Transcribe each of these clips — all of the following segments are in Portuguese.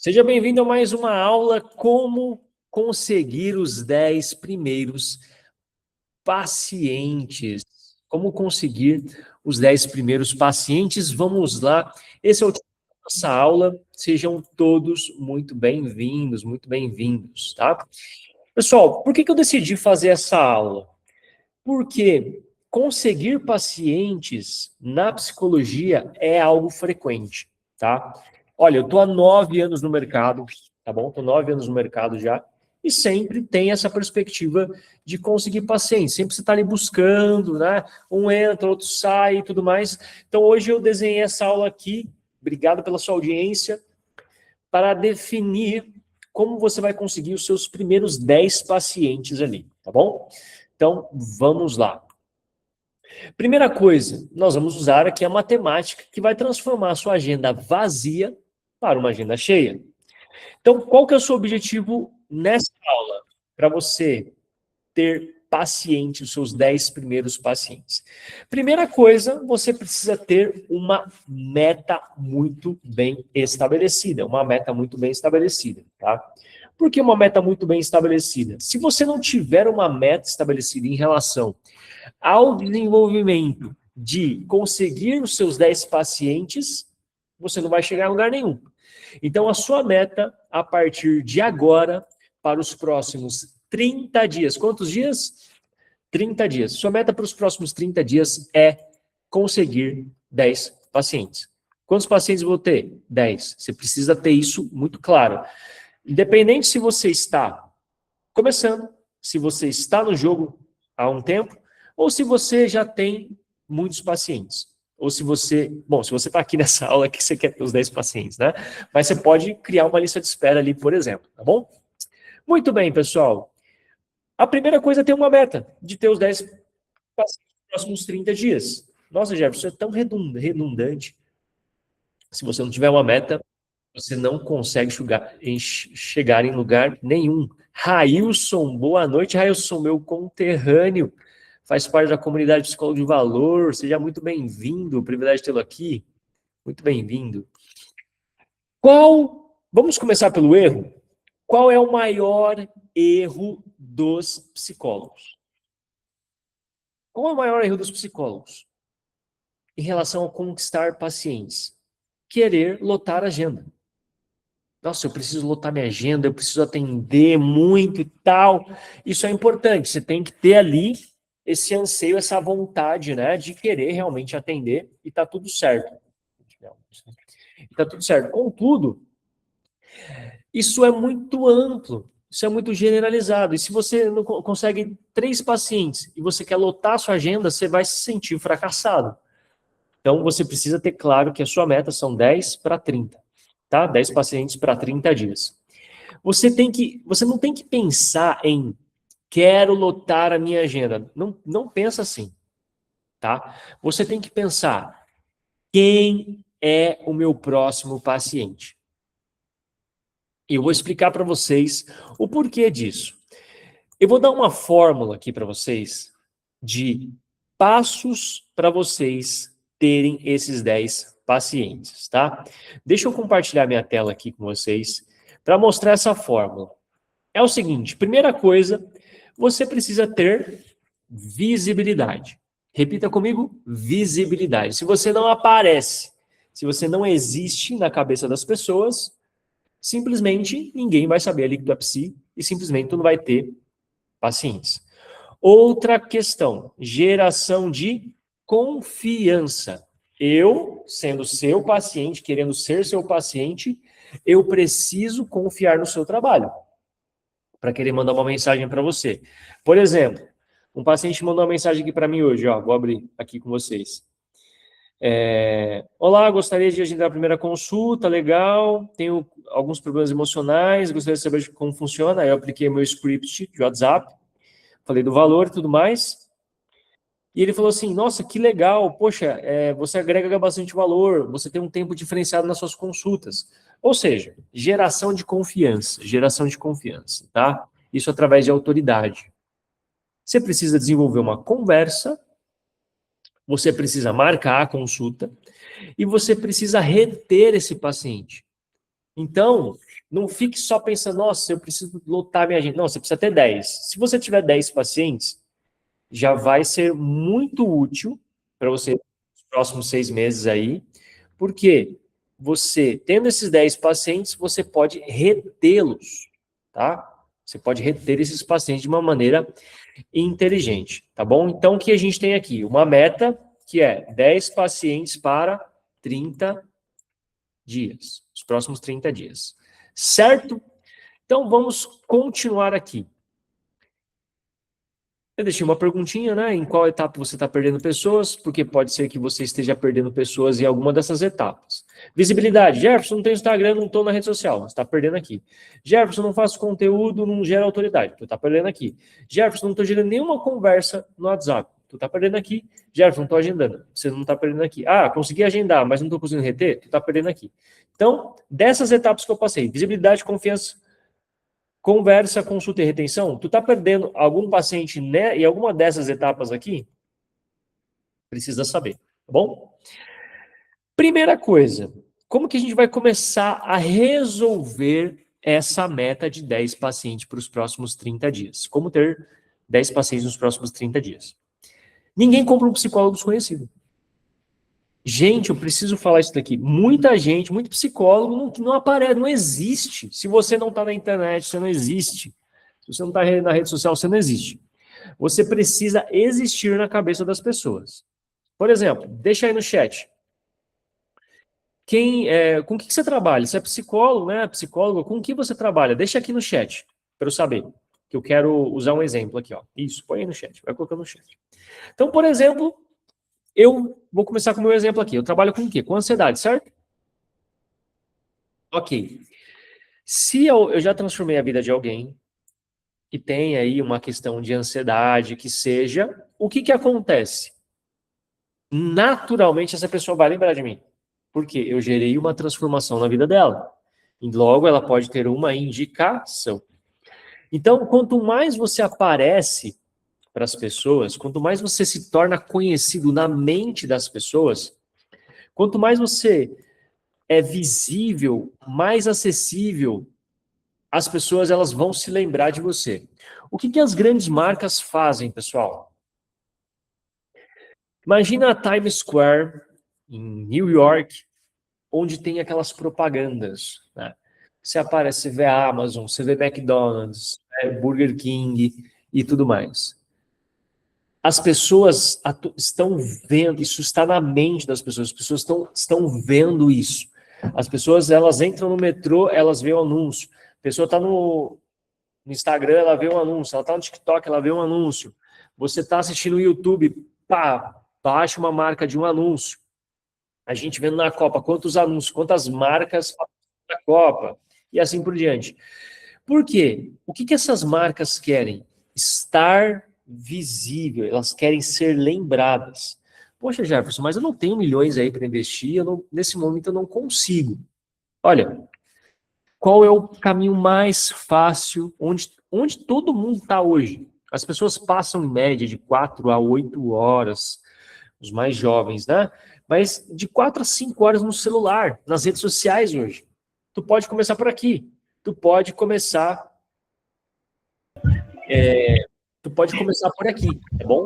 Seja bem-vindo a mais uma aula como conseguir os 10 primeiros pacientes. Como conseguir os 10 primeiros pacientes? Vamos lá. Esse é o tema da nossa aula. Sejam todos muito bem-vindos, tá? Pessoal, por que eu decidi fazer essa aula? Porque conseguir pacientes na psicologia é algo frequente, tá? Olha, eu estou há 9 anos no mercado, tá bom? Estou 9 anos no mercado já, e sempre tem essa perspectiva de conseguir pacientes. Sempre você está ali buscando, né? Um entra, outro sai e tudo mais. Então, hoje eu desenhei essa aula aqui, obrigado pela sua audiência, para definir como você vai conseguir os seus primeiros 10 pacientes ali, tá bom? Então, vamos lá. Primeira coisa, nós vamos usar aqui a matemática que vai transformar a sua agenda vazia para uma agenda cheia. Então, qual que é o seu objetivo nessa aula? Para você ter paciente, os seus 10 primeiros pacientes. Primeira coisa, você precisa ter uma meta muito bem estabelecida. Uma meta muito bem estabelecida, tá? Por que uma meta muito bem estabelecida? Se você não tiver uma meta estabelecida em relação ao desenvolvimento de conseguir os seus 10 pacientes, você não vai chegar a lugar nenhum. Então, a sua meta, a partir de agora, para os próximos 30 dias. Quantos dias? 30 dias. Sua meta para os próximos 30 dias é conseguir 10 pacientes. Quantos pacientes vou ter? 10. Você precisa ter isso muito claro. Independente se você está começando, se você está no jogo há um tempo, ou se você já tem muitos pacientes. Ou se você... Bom, se você está aqui nessa aula que você quer ter os 10 pacientes, né? Mas você pode criar uma lista de espera ali, por exemplo, tá bom? Muito bem, pessoal. A primeira coisa é ter uma meta de ter os 10 pacientes nos próximos 30 dias. Nossa, Jefferson, é tão redundante. Se você não tiver uma meta, você não consegue chegar em lugar nenhum. Railson, boa noite, Railson, meu conterrâneo. Faz parte da comunidade Psicólogo de Valor. Seja muito bem-vindo. Privilégio tê-lo aqui. Muito bem-vindo. Vamos começar pelo erro? Qual é o maior erro dos psicólogos? Qual é o maior erro dos psicólogos? Em relação a conquistar pacientes. Querer lotar a agenda. Nossa, eu preciso lotar minha agenda, eu preciso atender muito e tal. Isso é importante, você tem que ter ali esse anseio, essa vontade, né, de querer realmente atender e tá tudo certo. Tá tudo certo. Contudo, isso é muito amplo, isso é muito generalizado. E se você não consegue 3 pacientes e você quer lotar a sua agenda, você vai se sentir fracassado. Então, você precisa ter claro que a sua meta são 10 para 30, tá? 10 pacientes para 30 dias. Você não tem que pensar em quero lotar a minha agenda. Não pensa assim, tá? Você tem que pensar quem é o meu próximo paciente. E eu vou explicar para vocês o porquê disso. Eu vou dar uma fórmula aqui para vocês de passos para vocês terem esses 10 pacientes, tá? Deixa eu compartilhar minha tela aqui com vocês para mostrar essa fórmula. É o seguinte, primeira coisa, você precisa ter visibilidade. Repita comigo, visibilidade. Se você não aparece, se você não existe na cabeça das pessoas, simplesmente ninguém vai saber ali que tu é psi e simplesmente tu não vai ter pacientes. Outra questão, geração de confiança. Eu, sendo seu paciente, querendo ser seu paciente, eu preciso confiar no seu trabalho para querer mandar uma mensagem para você. Por exemplo, um paciente mandou uma mensagem aqui para mim hoje, ó, vou abrir aqui com vocês. Olá, gostaria de agendar a primeira consulta, legal, tenho alguns problemas emocionais, gostaria de saber como funciona. Aí eu apliquei meu script de WhatsApp, falei do valor e tudo mais. E ele falou assim, nossa, que legal, poxa, você agrega bastante valor, você tem um tempo diferenciado nas suas consultas. Ou seja, geração de confiança, tá? Isso através de autoridade. Você precisa desenvolver uma conversa, você precisa marcar a consulta e você precisa reter esse paciente. Então, não fique só pensando, nossa, eu preciso lotar minha agenda. Não, você precisa ter 10. Se você tiver 10 pacientes, já vai ser muito útil para você nos próximos 6 meses aí, porque você, tendo esses 10 pacientes, você pode retê-los, tá? Você pode reter esses pacientes de uma maneira inteligente, tá bom? Então, o que a gente tem aqui? Uma meta que é 10 pacientes para 30 dias, os próximos 30 dias, certo? Então, vamos continuar aqui. Eu deixei uma perguntinha, né? Em qual etapa você está perdendo pessoas? Porque pode ser que você esteja perdendo pessoas em alguma dessas etapas. Visibilidade. Jefferson, não tenho Instagram, não estou na rede social. Você está perdendo aqui. Jefferson, não faço conteúdo, não gera autoridade. Tu está perdendo aqui. Jefferson, não estou gerando nenhuma conversa no WhatsApp. Tu está perdendo aqui. Jefferson, não estou agendando. Você não está perdendo aqui. Ah, consegui agendar, mas não estou conseguindo reter. Tu está perdendo aqui. Então, dessas etapas que eu passei, visibilidade, confiança, conversa, consulta e retenção, tu tá perdendo algum paciente, né, em alguma dessas etapas aqui? Precisa saber, tá bom? Primeira coisa, como que a gente vai começar a resolver essa meta de 10 pacientes para os próximos 30 dias? Como ter 10 pacientes nos próximos 30 dias? Ninguém compra um psicólogo desconhecido. Gente, eu preciso falar isso daqui. Muita gente, muito psicólogo não aparece, não existe. Se você não está na internet, você não existe. Se você não está na rede social, você não existe. Você precisa existir na cabeça das pessoas. Por exemplo, deixa aí no chat. Com o que você trabalha? Você é psicólogo, né? Psicólogo, com o que você trabalha? Deixa aqui no chat, para eu saber. Que eu quero usar um exemplo aqui, ó. Isso, põe aí no chat, vai colocando no chat. Então, por exemplo, eu vou começar com o meu exemplo aqui. Eu trabalho com o quê? Com ansiedade, certo? Ok. Se eu já transformei a vida de alguém que tem aí uma questão de ansiedade, que seja, o que que acontece? Naturalmente, essa pessoa vai lembrar de mim. Porque eu gerei uma transformação na vida dela. E logo ela pode ter uma indicação. Então, quanto mais você aparece para as pessoas, quanto mais você se torna conhecido na mente das pessoas, quanto mais você é visível, mais acessível, as pessoas elas vão se lembrar de você. O que que as grandes marcas fazem, pessoal? Imagina a Times Square em New York, onde tem aquelas propagandas, né? Você aparece, você vê a Amazon, você vê McDonald's, Burger King e tudo mais. As pessoas estão vendo, isso está na mente das pessoas, as pessoas estão vendo isso. As pessoas, elas entram no metrô, elas veem o anúncio. A pessoa está no Instagram, ela vê um anúncio. Ela está no TikTok, ela vê um anúncio. Você está assistindo o YouTube, pá, baixa uma marca de um anúncio. A gente vendo na Copa quantos anúncios, quantas marcas na Copa, e assim por diante. Por quê? O que que essas marcas querem? Estar visível, elas querem ser lembradas. Poxa, Jefferson, mas eu não tenho milhões aí para investir, nesse momento eu não consigo. Olha, qual é o caminho mais fácil, onde todo mundo está hoje? As pessoas passam em média de 4 a 8 horas, os mais jovens, né? Mas de 4 a 5 horas no celular, nas redes sociais hoje. Tu pode começar por aqui. Tu pode começar por aqui, tá bom?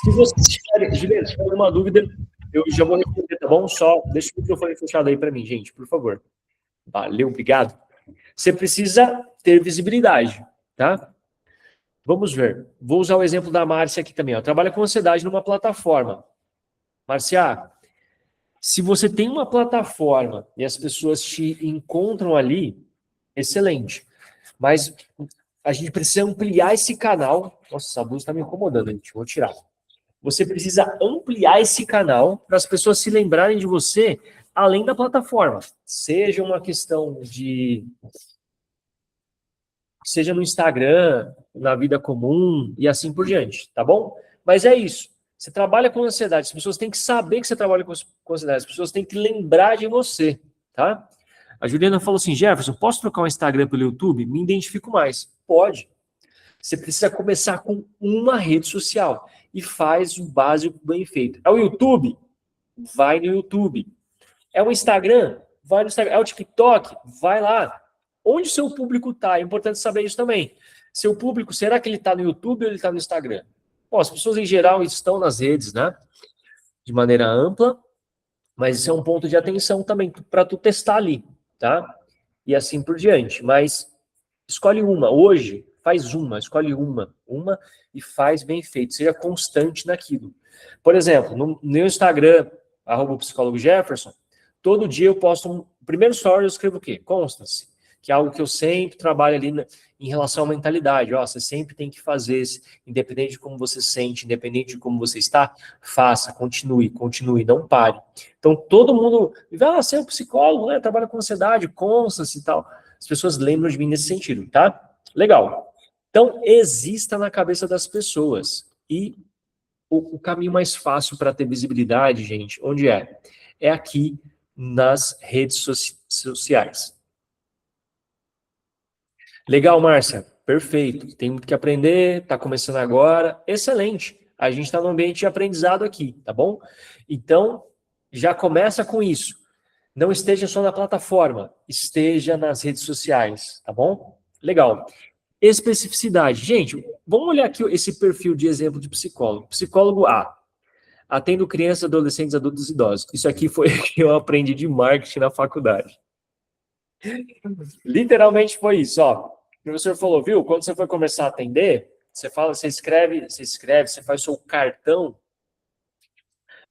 Se você tiver, Juliana, se tiver alguma dúvida, eu já vou responder, tá bom? Só deixa o microfone fechado aí para mim, gente, por favor. Valeu, obrigado. Você precisa ter visibilidade, tá? Vamos ver. Vou usar o exemplo da Márcia aqui também. Ó. Trabalha com ansiedade numa plataforma. Márcia, se você tem uma plataforma e as pessoas te encontram ali, excelente. Mas a gente precisa ampliar esse canal. Nossa, essa blusa está me incomodando, gente. Vou tirar. Você precisa ampliar esse canal para as pessoas se lembrarem de você além da plataforma. Seja uma questão de... Seja no Instagram, na vida comum e assim por diante, tá bom? Mas é isso. Você trabalha com ansiedade, as pessoas têm que saber que você trabalha com ansiedade, as pessoas têm que lembrar de você, tá? A Juliana falou assim, Jefferson, posso trocar um Instagram pelo YouTube? Me identifico mais. Pode. Você precisa começar com uma rede social e faz o básico bem feito. É o YouTube? Vai no YouTube. É o Instagram? vai no Instagram. É o TikTok? Vai lá. Onde o seu público está? É importante saber isso também. Seu público, será que ele está no YouTube ou ele está no Instagram? Bom, as pessoas em geral estão nas redes, né? De maneira ampla, mas isso é um ponto de atenção também para tu testar ali, tá? E assim por diante. Mas escolhe uma. Hoje, faz uma. Escolhe uma e faz bem feito. Seja constante naquilo. Por exemplo, no meu Instagram, @psicólogo_Jefferson, todo dia eu posto um primeiro story, eu escrevo o quê? Constância, que é algo que eu sempre trabalho ali em relação à mentalidade. Ó, você sempre tem que fazer, independente de como você sente, independente de como você está, faça, continue, não pare. Então, todo mundo, você é um psicólogo, né? Trabalha com ansiedade, constância e tal. As pessoas lembram de mim nesse sentido, tá? Legal. Então, exista na cabeça das pessoas. E o caminho mais fácil para ter visibilidade, gente, onde é? É aqui nas redes sociais. Legal, Márcia. Perfeito. Tem muito que aprender, está começando agora. Excelente. A gente está no ambiente de aprendizado aqui, tá bom? Então, já começa com isso. Não esteja só na plataforma, esteja nas redes sociais, tá bom? Legal. Especificidade. Gente, vamos olhar aqui esse perfil de exemplo de psicólogo. Psicólogo A. Atendo crianças, adolescentes, adultos e idosos. Isso aqui foi o que eu aprendi de marketing na faculdade. Literalmente foi isso, ó. O professor falou, viu? Quando você for começar a atender, você fala, você escreve, você faz o seu cartão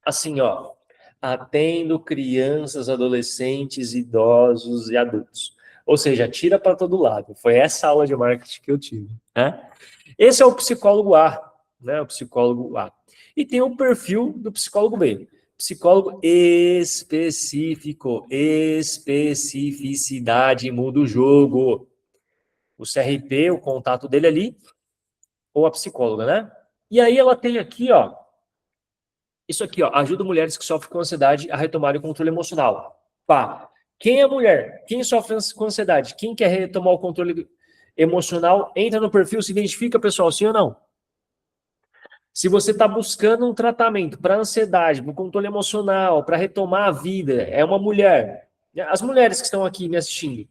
assim, ó. Atendo crianças, adolescentes, idosos e adultos. Ou seja, tira para todo lado. Foi essa aula de marketing que eu tive, né? Esse é o psicólogo A, né? O psicólogo A. E tem o perfil do psicólogo B. Psicólogo específico, especificidade, muda o jogo. O CRP, o contato dele ali, ou a psicóloga, né? E aí ela tem aqui, ó, isso aqui, ó, ajuda mulheres que sofrem com ansiedade a retomarem o controle emocional. Pá, quem é mulher? Quem sofre com ansiedade? Quem quer retomar o controle emocional? Entra no perfil, se identifica, pessoal, sim ou não? Se você está buscando um tratamento para ansiedade, para o controle emocional, para retomar a vida, é uma mulher. As mulheres que estão aqui me assistindo,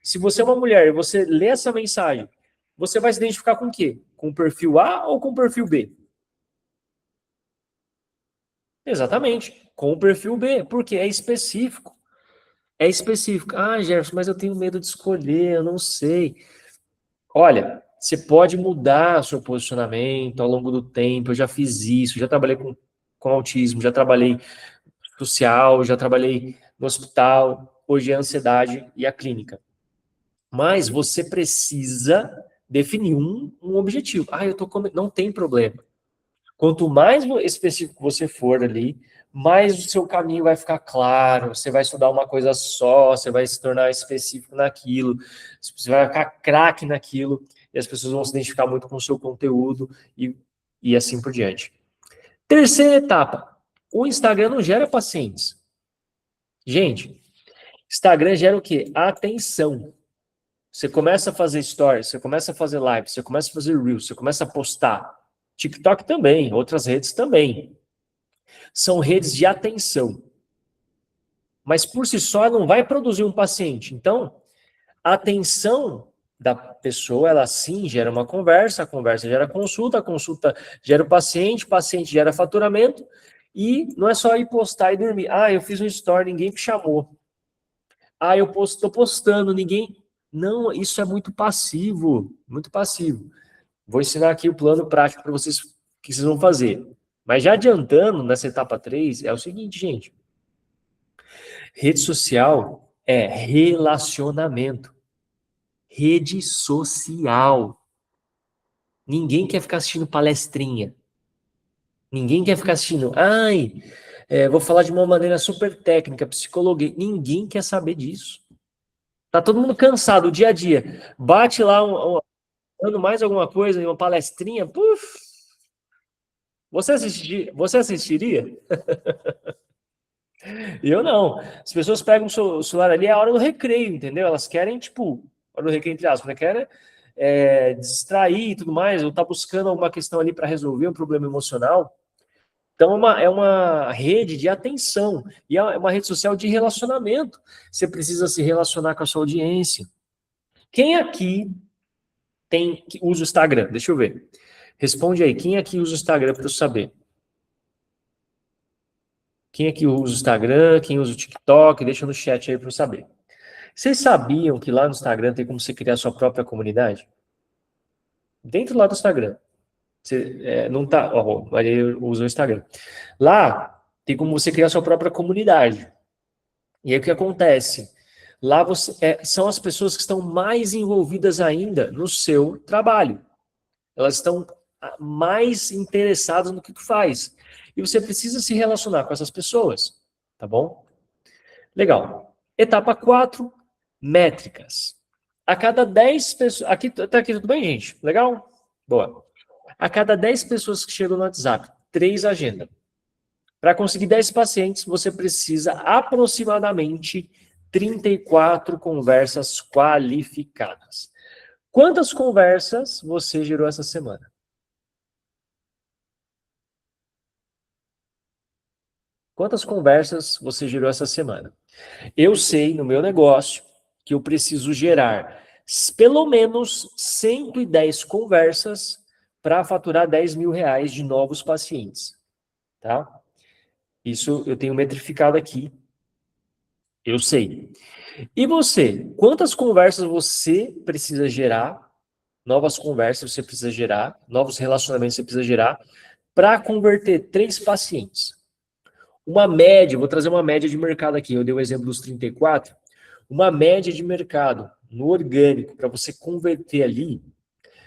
se você é uma mulher e você lê essa mensagem, você vai se identificar com o quê? Com o perfil A ou com o perfil B? Exatamente, com o perfil B, porque é específico. É específico. Ah, Jefferson, mas eu tenho medo de escolher, eu não sei. Olha, você pode mudar seu posicionamento ao longo do tempo. Eu já fiz isso, já trabalhei com autismo, já trabalhei social, já trabalhei no hospital. Hoje é a ansiedade e a clínica. Mas você precisa definir um objetivo. Ah, eu tô com... Não tem problema. Quanto mais específico você for ali, mais o seu caminho vai ficar claro, você vai estudar uma coisa só, você vai se tornar específico naquilo, você vai ficar craque naquilo, e as pessoas vão se identificar muito com o seu conteúdo e assim por diante. Terceira etapa, o Instagram não gera pacientes. Gente, Instagram gera o quê? Atenção. Você começa a fazer stories, você começa a fazer live, você começa a fazer reels, você começa a postar. TikTok também, outras redes também. São redes de atenção. Mas por si só não vai produzir um paciente. Então, a atenção da pessoa, ela sim gera uma conversa, a conversa gera consulta, a consulta gera o paciente gera faturamento, e não é só ir postar e dormir. Ah, eu fiz um story, ninguém me chamou. Ah, eu estou postando, ninguém... Não, isso é muito passivo, muito passivo. Vou ensinar aqui o plano prático para vocês, que vocês vão fazer. Mas já adiantando, nessa etapa 3, é o seguinte, gente. Rede social é relacionamento. Rede social. Ninguém quer ficar assistindo palestrinha. Ninguém quer ficar assistindo. Ai, vou falar de uma maneira super técnica, psicologia. Ninguém quer saber disso. Tá todo mundo cansado, o dia a dia. Bate lá, dando mais alguma coisa, uma palestrinha. Puf. Você assistiria? Eu não. As pessoas pegam o celular ali, é a hora do recreio, entendeu? Elas querem, tipo, hora do recreio, entre aspas, né? Querem distrair e tudo mais, ou tá buscando alguma questão ali para resolver um problema emocional. Então, é uma rede de atenção e é uma rede social de relacionamento. Você precisa se relacionar com a sua audiência. Quem aqui usa o Instagram? Deixa eu ver. Responde aí. Quem aqui usa o Instagram para eu saber? Quem aqui usa o Instagram? Quem usa o TikTok? Deixa no chat aí para eu saber. Vocês sabiam que lá no Instagram tem como você criar sua própria comunidade? Dentro lá do Instagram. Você não tá. Ó, Maria usa o Instagram. Lá tem como você criar sua própria comunidade. E aí o que acontece? Lá são as pessoas que estão mais envolvidas ainda no seu trabalho. Elas estão mais interessadas no que tu faz. E você precisa se relacionar com essas pessoas, tá bom? Legal. Etapa 4, métricas. A cada 10 pessoas... Tá aqui tudo bem, gente? Legal? Boa. A cada 10 pessoas que chegam no WhatsApp, 3 agenda. Para conseguir 10 pacientes, você precisa aproximadamente 34 conversas qualificadas. Quantas conversas você gerou essa semana? Quantas conversas você gerou essa semana? Eu sei, no meu negócio, que eu preciso gerar pelo menos 110 conversas para faturar 10 mil reais de novos pacientes, tá? Isso eu tenho metrificado aqui. Eu sei. E você? Quantas conversas você precisa gerar? Novas conversas você precisa gerar, novos relacionamentos você precisa gerar para converter 3 pacientes. Uma média, vou trazer uma média de mercado aqui, eu dei o exemplo dos 34, uma média de mercado no orgânico, para você converter ali,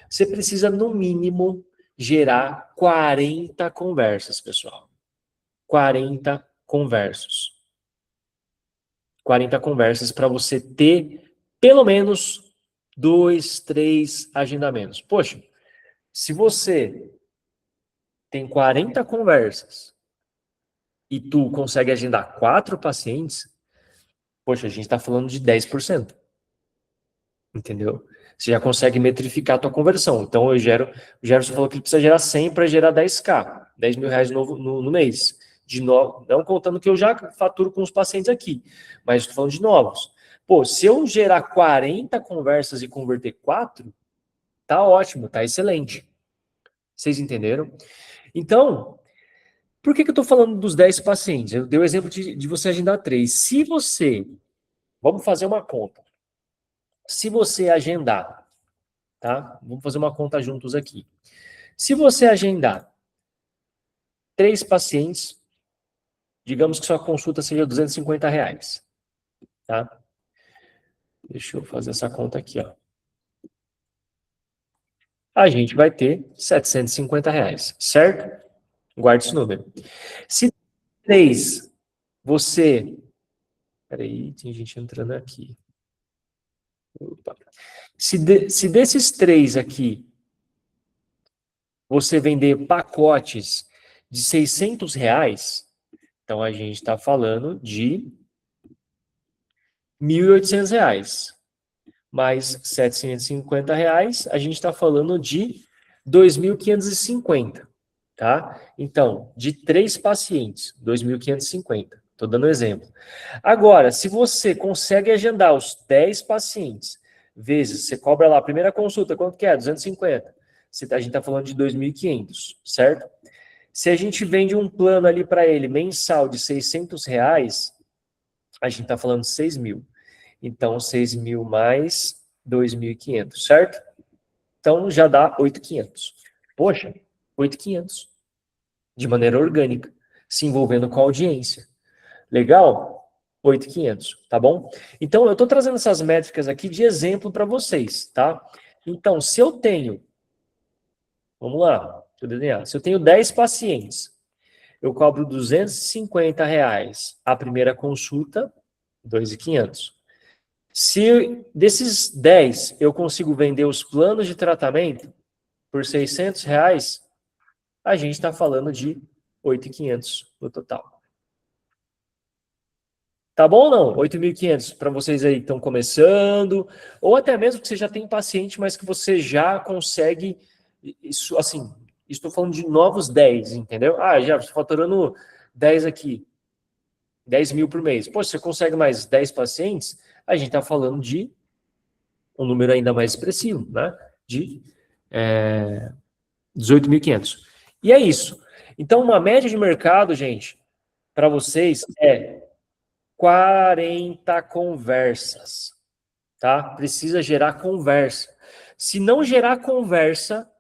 você precisa, no mínimo, gerar 40 conversas, pessoal. 40 conversos. 40 conversas para você ter, pelo menos, 2, 3 agendamentos. Poxa, se você tem 40 conversas e tu consegue agendar 4 pacientes, poxa, a gente está falando de 10%. Entendeu? Você já consegue metrificar a tua conversão. Então, o Gerson falou que ele precisa gerar 100 para gerar 10K, 10 mil reais no mês. Não contando que eu já faturo com os pacientes aqui, mas estou falando de novos. Pô, se eu gerar 40 conversas e converter 4, tá ótimo, tá excelente. Vocês entenderam? Então, por que eu estou falando dos 10 pacientes? Eu dei o exemplo de você agendar 3. Se você, vamos fazer uma conta. Se você agendar, tá? Vamos fazer uma conta juntos aqui. Se você agendar 3 pacientes, digamos que sua consulta seja R$ 250, tá? Deixa eu fazer essa conta aqui, ó. A gente vai ter R$ 750, certo? Guarde esse número. Se 3, você... Peraí, tem gente entrando aqui. Opa. Se desses 3 aqui, você vender pacotes de R$ 600, então a gente está falando de R$ 1.800. Mais R$ 750, a gente está falando de 2.550, tá? Então, de 3 pacientes, 2.550. Estou dando um exemplo. Agora, se você consegue agendar os 10 pacientes, vezes, você cobra lá a primeira consulta, quanto que é? 250. A gente está falando de 2.500, certo? Se a gente vende um plano ali para ele mensal de R$ 600, a gente está falando de 6 mil. Então, 6 mil mais 2.500, certo? Então, já dá 8.500. Poxa, 8.500. De maneira orgânica, se envolvendo com a audiência. Legal? 8.500, tá bom? Então, eu estou trazendo essas métricas aqui de exemplo para vocês, tá? Então, se eu tenho... Vamos lá, deixa eu desenhar. Se eu tenho 10 pacientes, eu cobro R$ 250 a primeira consulta, 2.500. Se desses 10 eu consigo vender os planos de tratamento por R$ 600, a gente está falando de 8.500 no total. Tá bom ou não? 8.500 para vocês aí que estão começando, ou até mesmo que você já tem paciente, mas que você já consegue, isso assim, Estou falando de novos 10, entendeu? Ah, já estou faturando 10 aqui, 10 mil por mês. Pô, se você consegue mais 10 pacientes, a gente está falando de um número ainda mais expressivo, né? De 18.500. E é isso. Então, uma média de mercado, gente, para vocês é 40 conversas, tá? Precisa gerar conversa. Se não gerar conversa,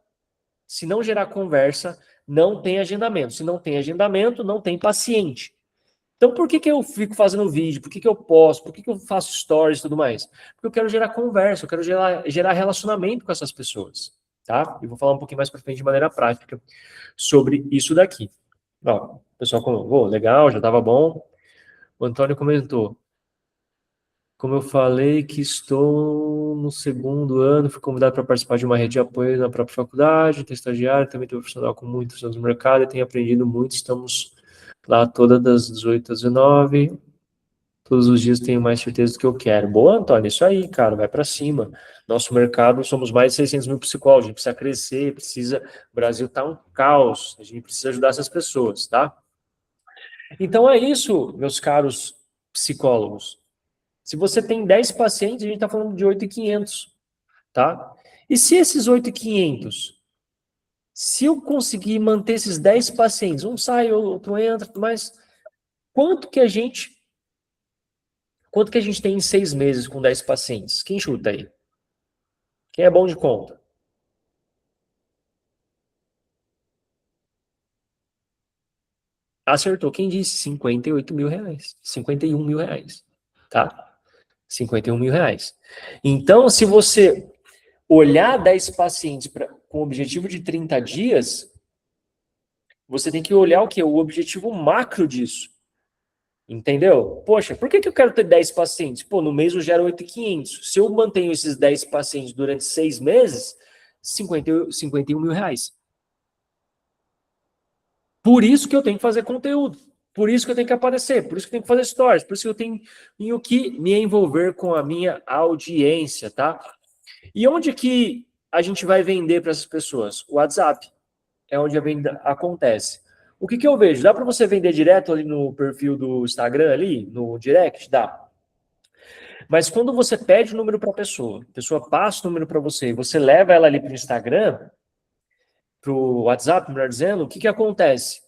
não tem agendamento. Se não tem agendamento, não tem paciente. Então, por que eu fico fazendo vídeo? Por que eu posto? Por que eu faço stories e tudo mais? Porque eu quero gerar conversa, eu quero gerar relacionamento com essas pessoas, tá? E vou falar um pouquinho mais para frente de maneira prática sobre isso daqui. Ó, o pessoal comentou, legal, já estava bom. O Antônio comentou, como eu falei que estou no segundo ano, fui convidado para participar de uma rede de apoio na própria faculdade, tenho estagiário, também tenho profissional com muitos anos no mercado e tenho aprendido muito, estamos lá todas das 18 às 19, todos os dias tenho mais certeza do que eu quero. Boa, Antônio, isso aí, cara, vai para cima. Nosso mercado, somos mais de 600 mil psicólogos, a gente precisa crescer, o Brasil tá um caos, a gente precisa ajudar essas pessoas, tá? Então é isso, meus caros psicólogos. Se você tem 10 pacientes, a gente está falando de 8.500, tá? E se esses 8.500, se eu conseguir manter esses 10 pacientes, um sai, outro entra, mas quanto que a gente tem em 6 meses com 10 pacientes? Quem chuta aí? Quem é bom de conta? Acertou. Quem disse? 58 mil reais. 51 mil reais. Tá? 51 mil reais. Então, se você olhar 10 pacientes com o objetivo de 30 dias, você tem que olhar o quê? O objetivo macro disso. Entendeu? Poxa, por que eu quero ter 10 pacientes? Pô, no mês eu gero 8.500. Se eu mantenho esses 10 pacientes durante 6 meses, 51 mil reais. Por isso que eu tenho que fazer conteúdo. Por isso que eu tenho que aparecer. Por isso que eu tenho que fazer stories. Por isso que eu tenho que me envolver com a minha audiência, tá? E onde que a gente vai vender para essas pessoas? O WhatsApp. É onde a venda acontece. O que eu vejo? Dá para você vender direto ali no perfil do Instagram, ali, no direct? Dá. Mas quando você pede o número para a pessoa passa o número para você e você leva ela ali para o Instagram, para o WhatsApp, melhor dizendo, o que acontece?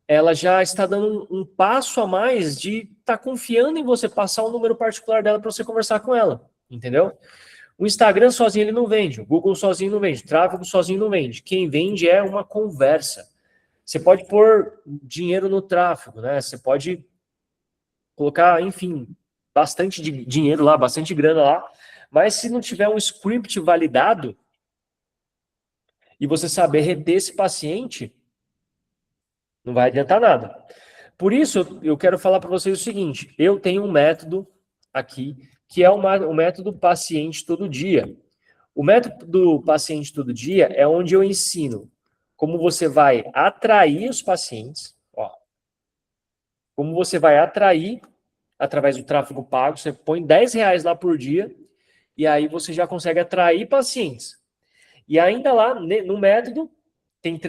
Ela já está dando um passo a mais de estar confiando em você passar o número particular dela para você conversar com ela, entendeu? O Instagram sozinho ele não vende, o Google sozinho não vende, o tráfego sozinho não vende. Quem vende é uma conversa. Você pode pôr dinheiro no tráfego, né? Você pode colocar, enfim, bastante dinheiro lá, bastante grana lá, mas se não tiver um script validado e você saber reter esse paciente, não vai adiantar nada. Por isso, eu quero falar para vocês o seguinte, eu tenho um método aqui, que é o método paciente todo dia. O método paciente todo dia é onde eu ensino como você vai atrair os pacientes, ó, como você vai atrair através do tráfego pago, você põe 10 reais lá por dia, e aí você já consegue atrair pacientes. E ainda lá, no método, tem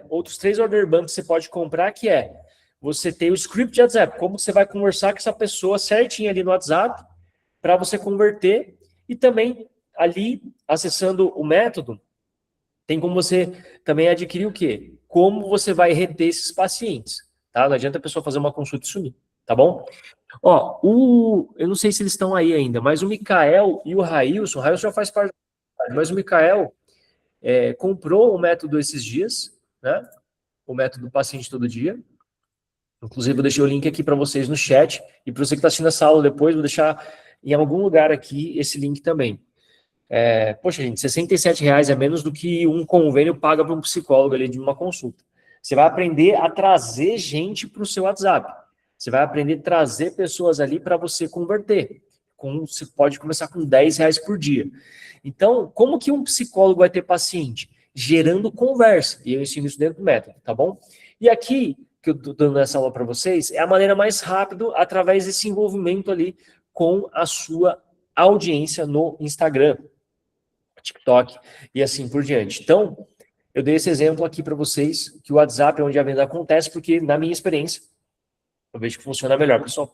outros 3 order bumps que você pode comprar, que é, você tem o script de WhatsApp, como você vai conversar com essa pessoa certinho ali no WhatsApp, para você converter, e também ali, acessando o método, tem como você também adquirir o quê? Como você vai reter esses pacientes, tá? Não adianta a pessoa fazer uma consulta e sumir, tá bom? Ó, eu não sei se eles estão aí ainda, mas o Mikael e o Railson já faz parte, mas o Mikael comprou o método esses dias, né? O método paciente todo dia. Inclusive, eu deixei o link aqui para vocês no chat, e para você que está assistindo essa aula depois, vou deixar em algum lugar aqui esse link também. Poxa, gente, R$67 é menos do que um convênio paga para um psicólogo ali de uma consulta. Você vai aprender a trazer gente para o seu WhatsApp. Você vai aprender a trazer pessoas ali para você converter. Você pode começar com R$10 por dia. Então, como que um psicólogo vai ter paciente? Gerando conversa. E eu ensino isso dentro do método, tá bom? E aqui, que eu estou dando essa aula para vocês, é a maneira mais rápida através desse envolvimento ali com a sua audiência no Instagram, TikTok e assim por diante. Então, Eu dei esse exemplo aqui para vocês, que o WhatsApp é onde a venda acontece, porque na minha experiência, eu vejo que funciona melhor. Pessoal,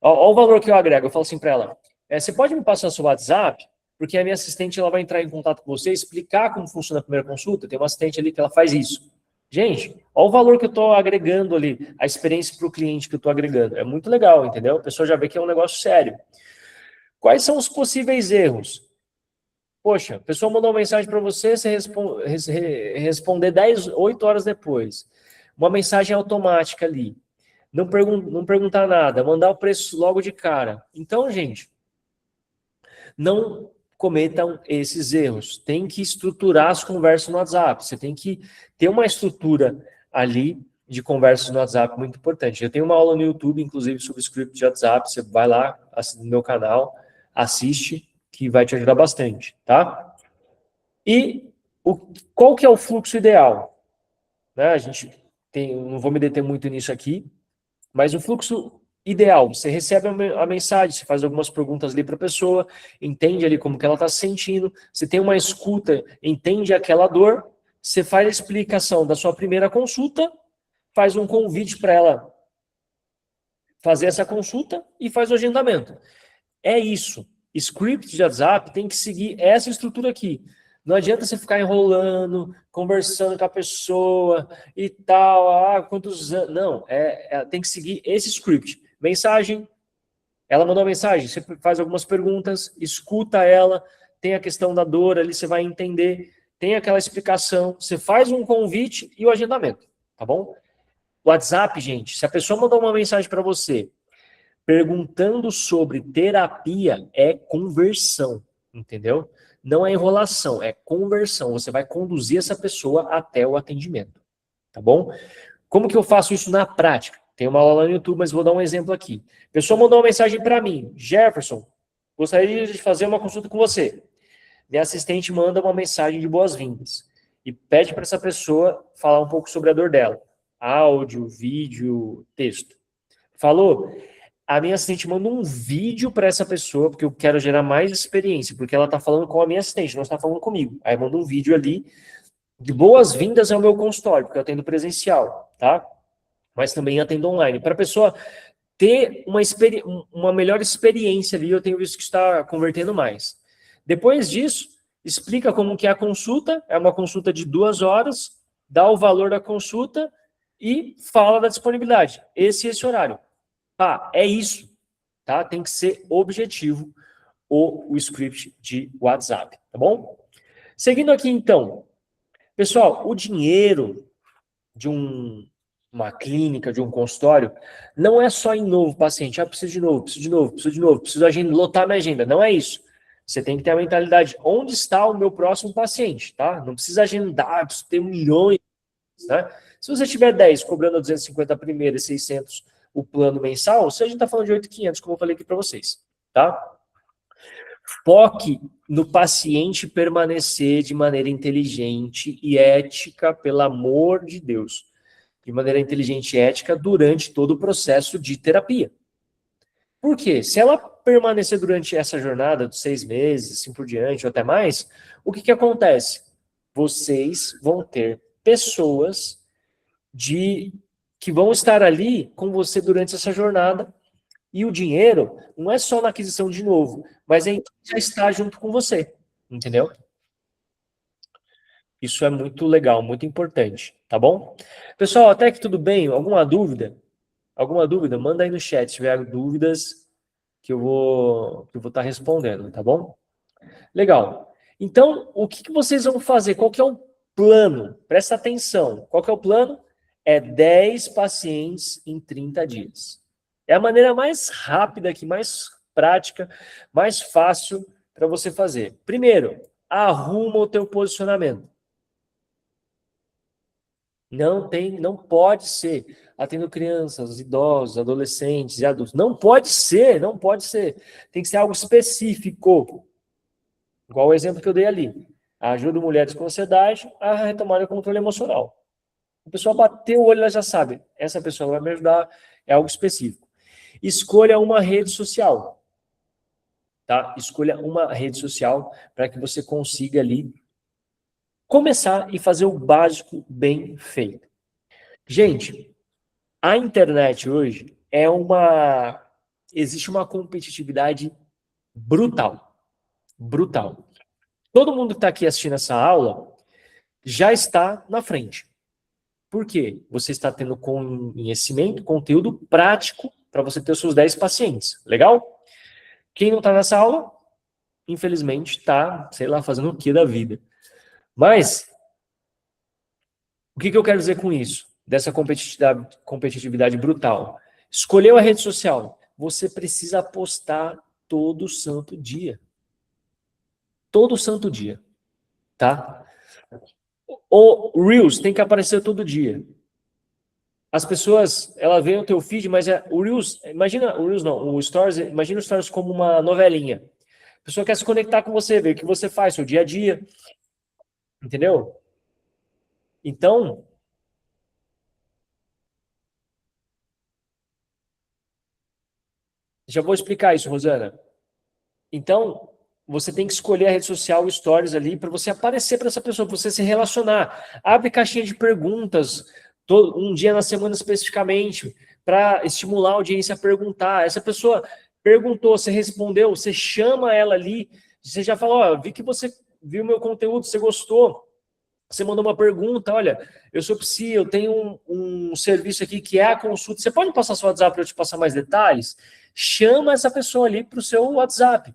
olha o valor que eu agrego. Eu falo assim para ela, você pode me passar seu WhatsApp? Porque a minha assistente ela vai entrar em contato com você, explicar como funciona a primeira consulta. Tem uma assistente ali que ela faz isso. Gente, olha o valor que eu estou agregando ali, a experiência para o cliente que eu estou agregando. É muito legal, entendeu? A pessoa já vê que é um negócio sério. Quais são os possíveis erros? Poxa, a pessoa mandou uma mensagem para você, você responder 8 horas depois. Uma mensagem automática ali. Não perguntar nada, mandar o preço logo de cara. Então, gente, não cometam esses erros. Tem que estruturar as conversas no WhatsApp. Você tem que ter uma estrutura ali de conversas no WhatsApp muito importante. Eu tenho uma aula no YouTube, inclusive, sobre script de WhatsApp. Você vai lá, no meu canal, assiste, que vai te ajudar bastante, tá? E qual que é o fluxo ideal? Né? A gente tem, não vou me deter muito nisso aqui, mas o fluxo ideal, você recebe a mensagem, você faz algumas perguntas ali para a pessoa, entende ali como que ela está se sentindo, você tem uma escuta, entende aquela dor, você faz a explicação da sua primeira consulta, faz um convite para ela fazer essa consulta e faz o agendamento. É isso. Script de WhatsApp tem que seguir essa estrutura aqui. Não adianta você ficar enrolando, conversando com a pessoa e tal, quantos anos. Não, tem que seguir esse script. Mensagem, ela mandou uma mensagem, você faz algumas perguntas, escuta ela, tem a questão da dor ali, você vai entender, tem aquela explicação, você faz um convite e o agendamento, tá bom? WhatsApp, gente, se a pessoa mandou uma mensagem para você, perguntando sobre terapia é conversão, entendeu? Não é enrolação, é conversão. Você vai conduzir essa pessoa até o atendimento, tá bom? Como que eu faço isso na prática? Tem uma aula no YouTube, mas vou dar um exemplo aqui. A pessoa mandou uma mensagem para mim, Jefferson, gostaria de fazer uma consulta com você. Minha assistente manda uma mensagem de boas-vindas e pede para essa pessoa falar um pouco sobre a dor dela. Áudio, vídeo, texto. Falou? A minha assistente manda um vídeo para essa pessoa, porque eu quero gerar mais experiência, porque ela está falando com a minha assistente, não está falando comigo. Aí manda um vídeo ali de boas-vindas ao meu consultório, porque eu atendo presencial, tá? Mas também atendo online. Para a pessoa ter uma melhor experiência ali, eu tenho visto que está convertendo mais. Depois disso, explica como que é a consulta, é uma consulta de 2 horas, dá o valor da consulta e fala da disponibilidade. Esse horário. É isso, tá? Tem que ser objetivo o script de WhatsApp, tá bom? Seguindo aqui, então. Pessoal, o dinheiro de uma clínica, de um consultório, não é só em novo paciente. Preciso de novo, preciso de novo, preciso de novo, preciso lotar minha agenda. Não é isso. Você tem que ter a mentalidade, onde está o meu próximo paciente, tá? Não precisa agendar, preciso ter milhões, né? Se você tiver 10 cobrando 250 a primeira e 600 o plano mensal, a gente está falando de 8.500, como eu falei aqui para vocês, tá? Foque no paciente permanecer de maneira inteligente e ética, pelo amor de Deus. De maneira inteligente e ética durante todo o processo de terapia. Por quê? Se ela permanecer durante essa jornada de 6 meses, assim por diante, ou até mais, o que acontece? Vocês vão ter pessoas que vão estar ali com você durante essa jornada. E o dinheiro não é só na aquisição de novo, mas é em já estar junto com você, entendeu? Isso é muito legal, muito importante, tá bom? Pessoal, até que tudo bem? Alguma dúvida? Alguma dúvida? Manda aí no chat se tiver dúvidas que eu vou estar respondendo, tá bom? Legal. Então, o que vocês vão fazer? Qual que é o plano? Presta atenção. Qual que é o plano? É 10 pacientes em 30 dias. É a maneira mais rápida aqui, mais prática, mais fácil para você fazer. Primeiro, arruma o teu posicionamento. Não pode ser atendo crianças, idosos, adolescentes e adultos. Não pode ser, não pode ser. Tem que ser algo específico. Igual o exemplo que eu dei ali. Ajuda mulheres com ansiedade a retomar o controle emocional. A pessoa bateu o olho, ela já sabe. Essa pessoa vai me ajudar, é algo específico. Escolha uma rede social. Tá? Escolha uma rede social para que você consiga ali começar e fazer o básico bem feito. Gente, a internet hoje existe uma competitividade brutal. Brutal. Todo mundo que está aqui assistindo essa aula já está na frente. Por quê? Você está tendo conhecimento, conteúdo prático para você ter os seus 10 pacientes. Legal? Quem não está nessa aula, infelizmente, está, sei lá, fazendo o que da vida. Mas, o que eu quero dizer com isso? Dessa competitividade brutal. Escolheu a rede social. Você precisa postar todo santo dia. Todo santo dia. Tá? O Reels tem que aparecer todo dia. As pessoas, ela vê o teu feed, mas o Reels, imagina, o Reels não, o Stories, imagina o Stories como uma novelinha. A pessoa quer se conectar com você, ver o que você faz, seu dia a dia. Entendeu? Então, já vou explicar isso, Rosana. Então, você tem que escolher a rede social, o Stories ali, para você aparecer para essa pessoa, para você se relacionar. Abre caixinha de perguntas, um dia na semana especificamente, para estimular a audiência a perguntar. Essa pessoa perguntou, você respondeu, você chama ela ali, você já fala, ó, vi que você viu meu conteúdo, você gostou. Você mandou uma pergunta, olha, eu sou psi, eu tenho um serviço aqui que é a consulta. Você pode passar seu WhatsApp para eu te passar mais detalhes? Chama essa pessoa ali para o seu WhatsApp.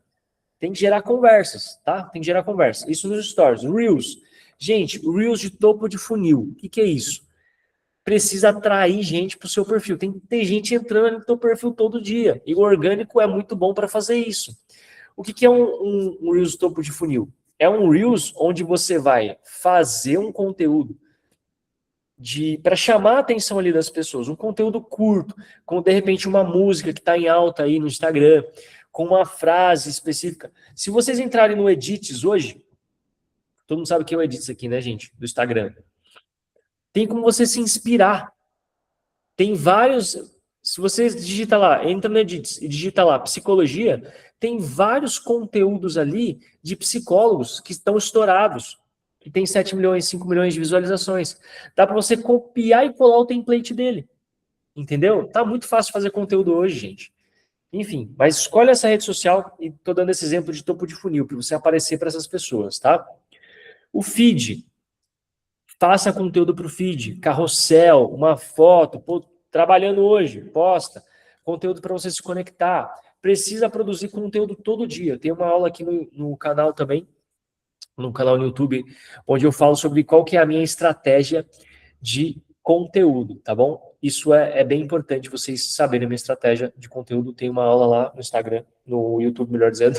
Tem que gerar conversas, tá? Tem que gerar conversa. Isso nos stories. Reels. Gente, Reels de topo de funil. O que é isso? Precisa atrair gente para o seu perfil. Tem que ter gente entrando no teu perfil todo dia. E o orgânico é muito bom para fazer isso. O que é um Reels de topo de funil? É um Reels onde você vai fazer um conteúdo para chamar a atenção ali das pessoas, um conteúdo curto, com de repente uma música que está em alta aí no Instagram, com uma frase específica. Se vocês entrarem no Edits hoje, todo mundo sabe o que é o Edits aqui, né, gente? Do Instagram. Tem como você se inspirar. Tem vários. Se você digita lá, entra no Edits e digita lá psicologia, tem vários conteúdos ali de psicólogos que estão estourados, que tem 7 milhões, 5 milhões de visualizações. Dá para você copiar e colar o template dele. Entendeu? Tá muito fácil fazer conteúdo hoje, gente. Enfim, mas escolhe essa rede social e tô dando esse exemplo de topo de funil para você aparecer para essas pessoas, tá? O feed, faça conteúdo para o feed, carrossel, uma foto, pô, trabalhando hoje, posta, conteúdo para você se conectar. Precisa produzir conteúdo todo dia. Tem uma aula aqui no canal também, no canal no YouTube, onde eu falo sobre qual que é a minha estratégia de conteúdo, tá bom? Isso é bem importante vocês saberem a minha estratégia de conteúdo. Tem uma aula lá no Instagram, no YouTube, melhor dizendo,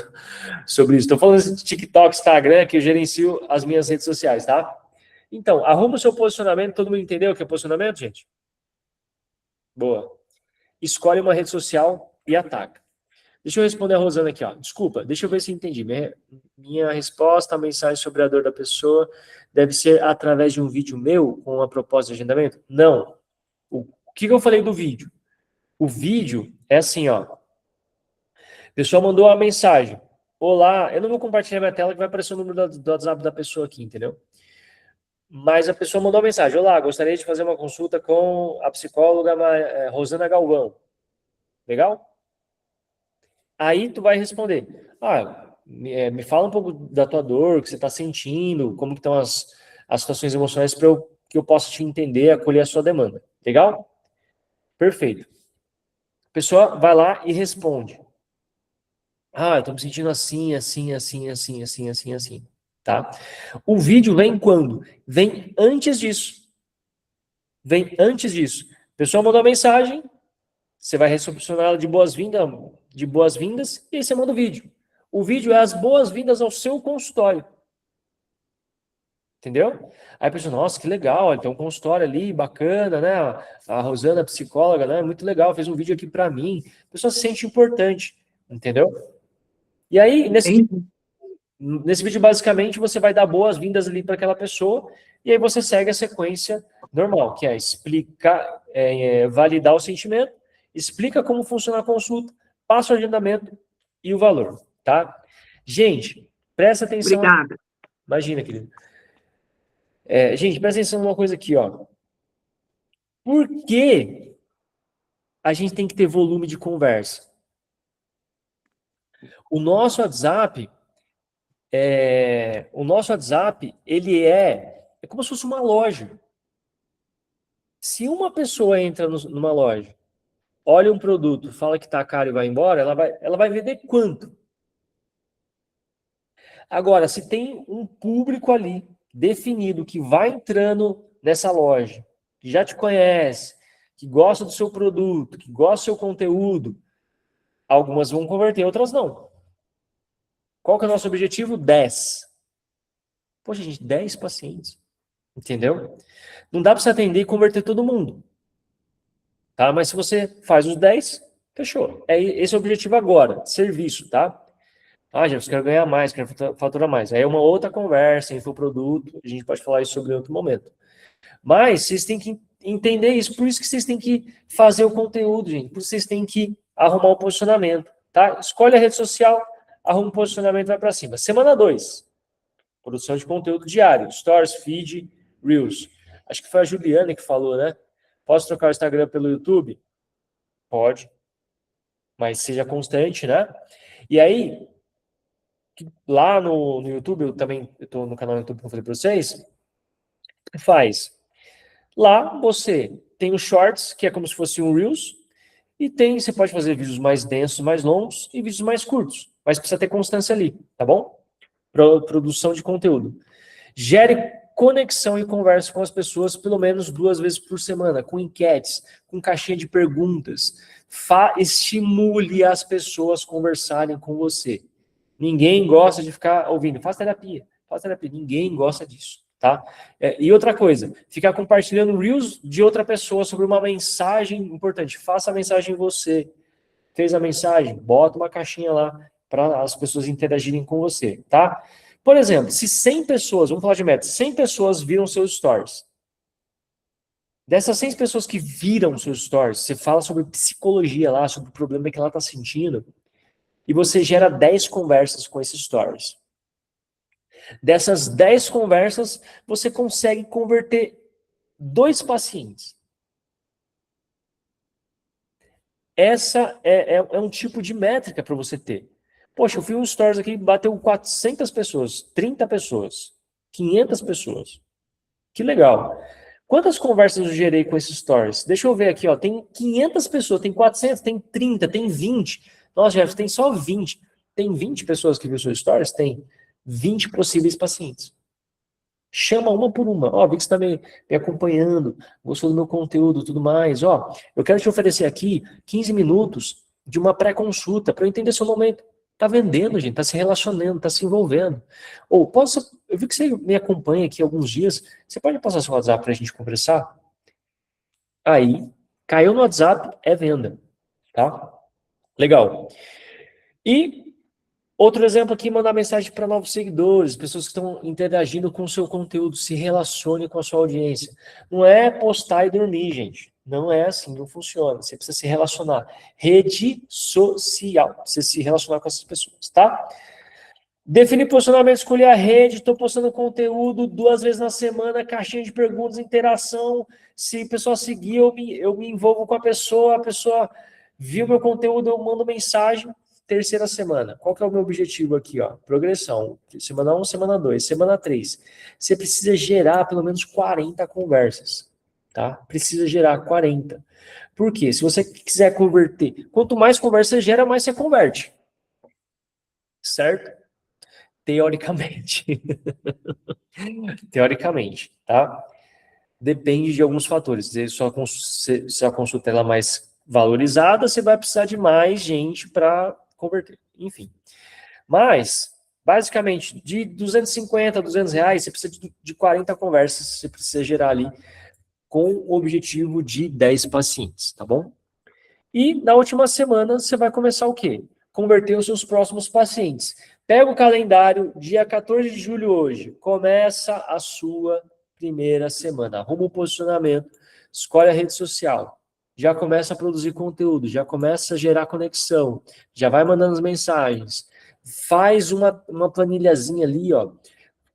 sobre isso. Estou falando de TikTok, Instagram, que eu gerencio as minhas redes sociais, tá? Então, arruma o seu posicionamento. Todo mundo entendeu o que é posicionamento, gente? Boa. Escolhe uma rede social e ataca. Deixa eu responder a Rosana aqui, ó. Desculpa, deixa eu ver se eu entendi. Minha resposta à mensagem sobre a dor da pessoa deve ser através de um vídeo meu com a proposta de agendamento? Não. O que eu falei do vídeo? O vídeo é assim, ó. A pessoa mandou uma mensagem. Olá, eu não vou compartilhar minha tela que vai aparecer o número do WhatsApp da pessoa aqui, entendeu? Mas a pessoa mandou uma mensagem. Olá, gostaria de fazer uma consulta com a psicóloga Rosana Galvão. Legal? Aí tu vai responder. Me fala um pouco da tua dor, o que você está sentindo, como que estão as situações emocionais para que eu possa te entender, acolher a sua demanda. Legal? Perfeito. A pessoa vai lá e responde. Eu tô me sentindo assim, assim, assim, assim, assim, assim, assim. Tá? O vídeo vem quando? Vem antes disso. Vem antes disso. A pessoa mandou uma mensagem, você vai recepcionar ela de boas-vindas, e aí você manda o vídeo. O vídeo é as boas-vindas ao seu consultório. Entendeu? Aí a pessoa, nossa, que legal, tem um consultório ali, bacana, né? A Rosana, psicóloga, né? Muito legal, fez um vídeo aqui para mim. A pessoa se sente importante, entendeu? E aí, nesse vídeo, basicamente, você vai dar boas-vindas ali para aquela pessoa, e aí você segue a sequência normal, que é explicar, validar o sentimento, explica como funciona a consulta, passa o agendamento e o valor, tá? Gente, presta atenção. Obrigada. Imagina, querido. Gente, presta atenção numa coisa aqui, ó. Por que a gente tem que ter volume de conversa? O nosso WhatsApp, ele é como se fosse uma loja. Se uma pessoa entra numa loja, olha um produto, fala que tá caro e vai embora, ela vai vender quanto? Agora, se tem um público ali definido que vai entrando nessa loja, que já te conhece, que gosta do seu produto, que gosta do seu conteúdo, algumas vão converter, outras não. Qual que é o nosso objetivo? 10. Poxa, gente, 10 pacientes. Entendeu? Não dá para você atender e converter todo mundo. Tá? Mas se você faz os 10, fechou. Esse é o objetivo agora, serviço, tá? Ah, Jefferson, quero ganhar mais, quero faturar mais. Aí é uma outra conversa, infoproduto, a gente pode falar isso sobre outro momento. Mas vocês têm que entender isso, por isso que vocês têm que fazer o conteúdo, gente, por isso vocês têm que arrumar o posicionamento, tá? Escolhe a rede social, arruma o posicionamento e vai para cima. Semana 2, produção de conteúdo diário, Stories, Feed, Reels. Acho que foi a Juliana que falou, né? Posso trocar o Instagram pelo YouTube? Pode, mas seja constante, né? E aí, lá no YouTube, eu também estou no canal do YouTube que eu falei para vocês, faz. Lá você tem o Shorts, que é como se fosse um Reels, e você pode fazer vídeos mais densos, mais longos, e vídeos mais curtos, mas precisa ter constância ali, tá bom? Produção de conteúdo. Gere conexão e conversa com as pessoas pelo menos 2 vezes por semana, com enquetes, com caixinha de perguntas. Estimule as pessoas conversarem com você. Ninguém gosta de ficar ouvindo. Faz terapia. Ninguém gosta disso, tá? E outra coisa, ficar compartilhando reels de outra pessoa sobre uma mensagem importante. Faça a mensagem você. Fez a mensagem? Bota uma caixinha lá para as pessoas interagirem com você, tá? Por exemplo, se 100 pessoas, vamos falar de meta, 100 pessoas viram seus stories. Dessas 100 pessoas que viram seus stories, você fala sobre psicologia lá, sobre o problema que ela está sentindo, e você gera 10 conversas com esses stories. Dessas 10 conversas, você consegue converter 2 pacientes. Essa é um tipo de métrica para você ter. Poxa, eu fiz um stories aqui, bateu 400 pessoas, 30 pessoas, 500 pessoas. Que legal. Quantas conversas eu gerei com esses stories? Deixa eu ver aqui, ó. Tem 500 pessoas, tem 400, tem 30, tem 20. Nossa, Jefferson, tem só 20. Tem 20 pessoas que viu seus stories? Tem 20 possíveis pacientes. Chama uma por uma. Ó, vi que você está me acompanhando, gostou do meu conteúdo e tudo mais. Ó, eu quero te oferecer aqui 15 minutos de uma pré-consulta para eu entender seu momento. Tá vendendo, gente, tá se relacionando, tá se envolvendo. Ou eu vi que você me acompanha aqui há alguns dias, você pode passar seu WhatsApp para a gente conversar? Aí, caiu no WhatsApp, é venda, tá? Legal. E outro exemplo aqui, mandar mensagem para novos seguidores, pessoas que estão interagindo com o seu conteúdo, se relacione com a sua audiência. Não é postar e dormir, gente. Não é assim, não funciona. Você precisa se relacionar. Rede social, você se relacionar com essas pessoas, tá? Definir posicionamento, escolher a rede, estou postando conteúdo 2 vezes na semana, caixinha de perguntas, interação. Se a pessoa seguir, eu me envolvo com a pessoa viu meu conteúdo, eu mando mensagem. Terceira semana. Qual que é o meu objetivo aqui? Ó? Progressão. Semana 1, semana 2, semana 3. Você precisa gerar pelo menos 40 conversas. Tá? Precisa gerar 40. Por quê? Se você quiser converter, quanto mais conversa você gera, mais você converte. Certo? Teoricamente. Teoricamente, tá? Depende de alguns fatores. Se a consulta ela é mais valorizada, você vai precisar de mais gente para converter. Enfim. Mas, basicamente, de 250 a 200 reais, você precisa de 40 conversas, você precisa gerar ali com o objetivo de 10 pacientes, tá bom? E na última semana, você vai começar o quê? Converter os seus próximos pacientes. Pega o calendário, dia 14 de julho hoje, começa a sua primeira semana. Arruma um posicionamento, escolhe a rede social, já começa a produzir conteúdo, já começa a gerar conexão, já vai mandando as mensagens, faz uma planilhazinha ali, ó,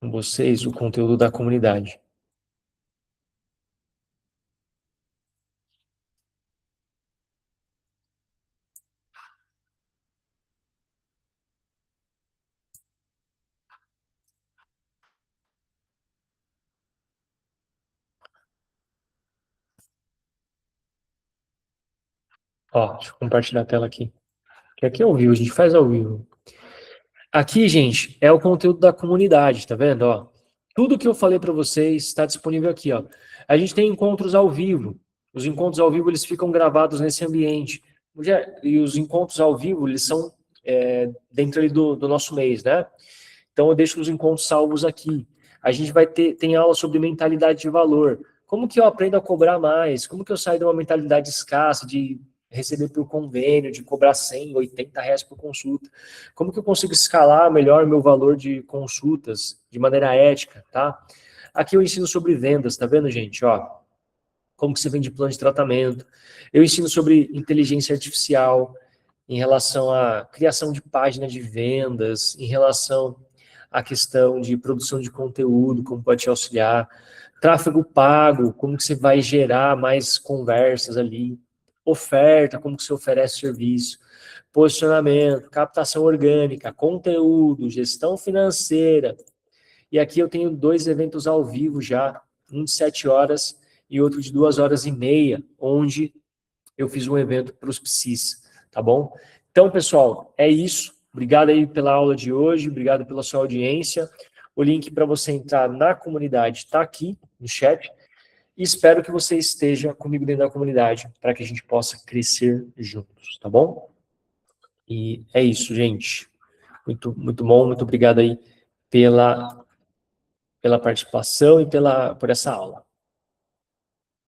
com vocês o conteúdo da comunidade. Ó, deixa eu compartilhar a tela aqui. Que aqui é ao vivo, a gente faz ao vivo. Aqui, gente, é o conteúdo da comunidade, tá vendo? Ó, tudo que eu falei para vocês está disponível aqui, ó. A gente tem encontros ao vivo. Os encontros ao vivo, eles ficam gravados nesse ambiente. E os encontros ao vivo, eles são dentro ali do nosso mês, né? Então, eu deixo os encontros salvos aqui. A gente tem aula sobre mentalidade de valor. Como que eu aprendo a cobrar mais? Como que eu saio de uma mentalidade escassa, de receber por convênio, de cobrar 100, 80 reais por consulta? Como que eu consigo escalar melhor meu valor de consultas de maneira ética, tá? Aqui eu ensino sobre vendas, tá vendo, gente? Ó, como que você vende plano de tratamento. Eu ensino sobre inteligência artificial, em relação à criação de página de vendas, em relação à questão de produção de conteúdo, como pode te auxiliar, tráfego pago, como que você vai gerar mais conversas ali, oferta, como que você oferece serviço, posicionamento, captação orgânica, conteúdo, gestão financeira. E aqui eu tenho 2 eventos ao vivo já, um de 7 horas e outro de 2 horas e meia, onde eu fiz um evento para os psis, tá bom? Então, pessoal, é isso. Obrigado aí pela aula de hoje, obrigado pela sua audiência. O link para você entrar na comunidade está aqui no chat. E espero que você esteja comigo dentro da comunidade para que a gente possa crescer juntos, tá bom? E é isso, gente. Muito, muito bom, muito obrigado aí pela participação e por essa aula.